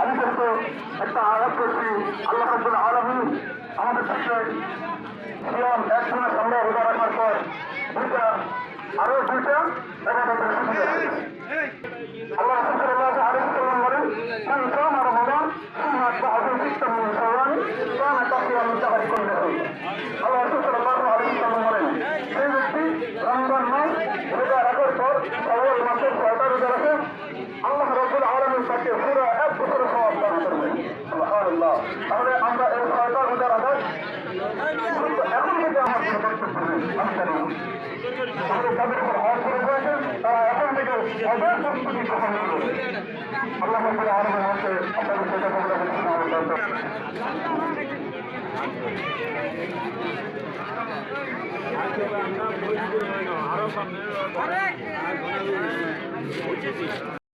আমি কিন্তু একটা আয়াত করছি, আল্লাহ রাব্বুল আলামিন আমাদের কাছে সিয়াম একদিনের সামনে রোজা রাখার পর আরো দুইটা এবাদতের সুযোগ আছে। আল্লাহ সাল্লাল্লাহু আলাইহি ওয়াসাল্লাম বলেন, মান সামা রমাদান সুম্মা আতবা'াহু সিত্তান মিন শাওয়াল কানা কাসিয়ামি শাহরি কুল্লিহি। আল্লাহ সাল্লাল্লাহু আলাইহি ওয়াসাল্লাম বলেন, যে ব্যক্তি রমজান মাস রোজা রাখার পর শাওয়াল মাসের 6টা রোজা রাখে, আল্লাহ রাব্বুল আলামিন তাকে পুরো এক বছরের সওয়াব দান করবেন। সুবহানাল্লাহ। তাহলে আমরা এই 6টা রোজা রাখার এখন থেকে আমার বক্তব্য আমি জানি আমাদের যাদের উপর হজ করে রয়েছেন তারা এখন থেকে অবৈধ প্রস্তুতি গ্রহণ করবে। আল্লাহ রাব্বুল আলামিনের মধ্যে আপনাদের সেটা কবুল করুন। আরো সামনে